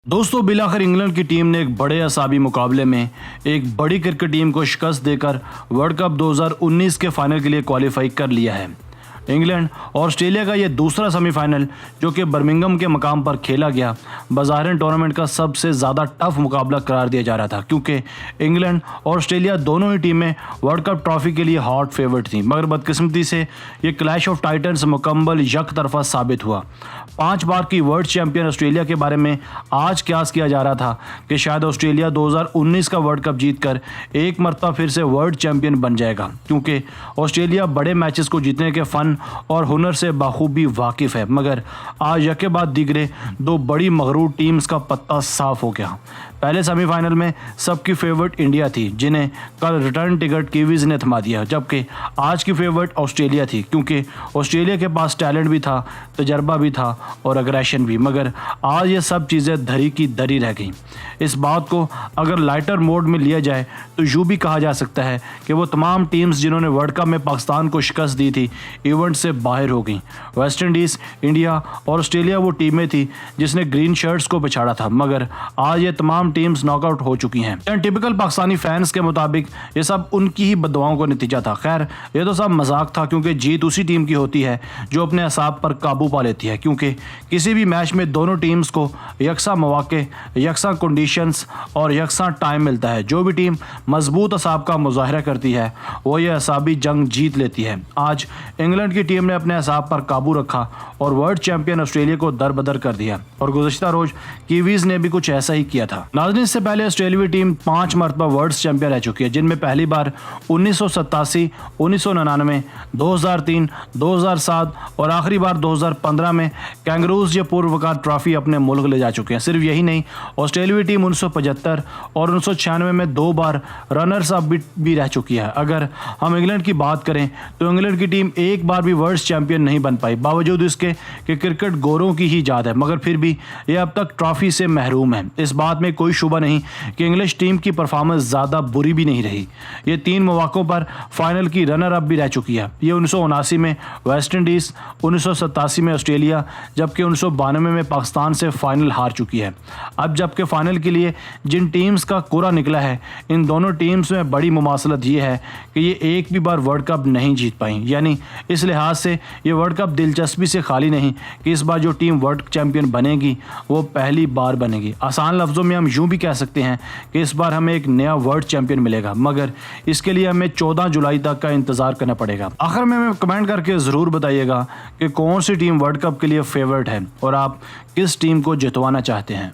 दोस्तों, बिलाखिर इंग्लैंड की टीम ने एक बड़े असाबी मुकाबले में एक बड़ी क्रिकेट टीम को शिकस्त देकर वर्ल्ड कप 2019 के फाइनल के लिए क्वालिफाई कर लिया है। इंग्लैंड और ऑस्ट्रेलिया का यह दूसरा सेमीफाइनल जो कि बर्मिंघम के मकाम पर खेला गया, बज़ाहिर टूर्नामेंट का सबसे ज़्यादा टफ मुकाबला करार दिया जा रहा था, क्योंकि इंग्लैंड और ऑस्ट्रेलिया दोनों ही टीमें वर्ल्ड कप ट्रॉफी के लिए हॉट फेवरेट थी। मगर बदकिस्मती से ये क्लैश ऑफ टाइटन्स मुकम्मल यक तरफा साबित हुआ। 5 बार की वर्ल्ड चैंपियन ऑस्ट्रेलिया के बारे में आज क्यास किया जा रहा था कि शायद ऑस्ट्रेलिया 2019 का वर्ल्ड कप जीतकर एक मरतबा फिर से वर्ल्ड चैंपियन बन जाएगा, क्योंकि ऑस्ट्रेलिया बड़े मैचेस को जीतने के फ़न और हुनर से बाखूबी वाकिफ़ है। मगर आज यके बाद दिगरे दो बड़ी मगरूर टीम्स का पत्ता साफ हो गया। पहले सेमीफाइनल में सबकी फेवरेट इंडिया थी, जिन्हें कल रिटर्न टिकट कीवीज़ ने थमा दिया, जबकि आज की फेवरेट ऑस्ट्रेलिया थी, क्योंकि ऑस्ट्रेलिया के पास टैलेंट भी था, तजर्बा भी था और अग्रेशन भी। मगर आज ये सब चीज़ें धरी की धरी रह गईं। इस बात को अगर लाइटर मोड में लिया जाए तो यूँ भी कहा जा सकता है कि वो तमाम टीम्स जिन्होंने वर्ल्ड कप में पाकिस्तान को शिकस्त दी थी, इवेंट से बाहर हो गई। वेस्ट इंडीज़, इंडिया और ऑस्ट्रेलिया वो टीमें थी जिसने ग्रीन शर्ट्स को पछाड़ा था, मगर आज ये तमाम टीम्स नॉकआउट हो चुकी हैं। टिपिकल पाकिस्तानी फैंस के मुताबिक ये सब उनकी ही बददुआओं का नतीजा था। खैर, ये तो सब मजाक था, क्योंकि जीत उसी टीम की होती है जो अपने असाब पर काबू पा लेती है, क्योंकि किसी भी मैच में दोनों टीम्स को यकसा मौके, यकसा कंडीशंस और यकसा टाइम मिलता है। जो भी टीम मजबूत असाब का मुजाहरा करती है वो ये असाबी जंग जीत लेती है। आज इंग्लैंड की टीम ने अपने असाब पर काबू रखा और वर्ल्ड चैंपियन ऑस्ट्रेलिया को दरबदर कर दिया, और गुज़श्ता रोज कीवीज़ ने भी कुछ ऐसा ही किया था। नाज़रीन, इससे पहले ऑस्ट्रेलियाई टीम 5 मरतबा वर्ल्ड चैंपियन रह चुकी है, जिनमें पहली बार 1987, 1999, 2003, 2007 और आखिरी बार 2015 में कैंगरूज या पूर्वकार ट्रॉफी अपने मुल्क ले जा चुके हैं। सिर्फ यही नहीं, ऑस्ट्रेलियाई टीम 1975 और 1996 में 2 बार रनर्स अप भी रह चुकी है। अगर हम इंग्लैंड की बात करें तो इंग्लैंड की टीम एक बार भी वर्ल्ड चैंपियन नहीं बन पाई, बावजूद इसके कि क्रिकेट गोरों की ही जात है, मगर फिर भी ये अब तक ट्रॉफी से महरूम है। इस बात में कोई शुबा नहीं कि इंग्लिश टीम की परफॉर्मेंस ज़्यादा बुरी भी नहीं रही। ये 3 मौक़ों पर फाइनल की रनर अप भी रह चुकी है। ये 1979 में वेस्ट इंडीज़, 1987 में ऑस्ट्रेलिया, जबकि 1992 में पाकिस्तान से फाइनल हार चुकी है। अब जबकि फाइनल के लिए जिन टीम्स का कोरा निकला है, इन दोनों टीम्स में बड़ी मुमासलत ये है कि ये एक भी बार वर्ल्ड कप नहीं जीत पाई। यानी इस लिहाज से ये वर्ल्ड कप दिलचस्पी से खाली नहीं कि इस बार जो टीम वर्ल्ड चैंपियन बनेगी वो पहली बार बनेगी। आसान लफ्ज़ों में हम यूँ भी कह सकते हैं कि इस बार हमें एक नया वर्ल्ड चैंपियन मिलेगा, मगर इसके लिए हमें 14 जुलाई तक का इंतज़ार करना पड़ेगा। आखिर में हमें कमेंट करके ज़रूर बताइएगा कि कौन सी टीम वर्ल्ड कप के लिए फेवरेट है और आप किस टीम को जितवाना चाहते हैं।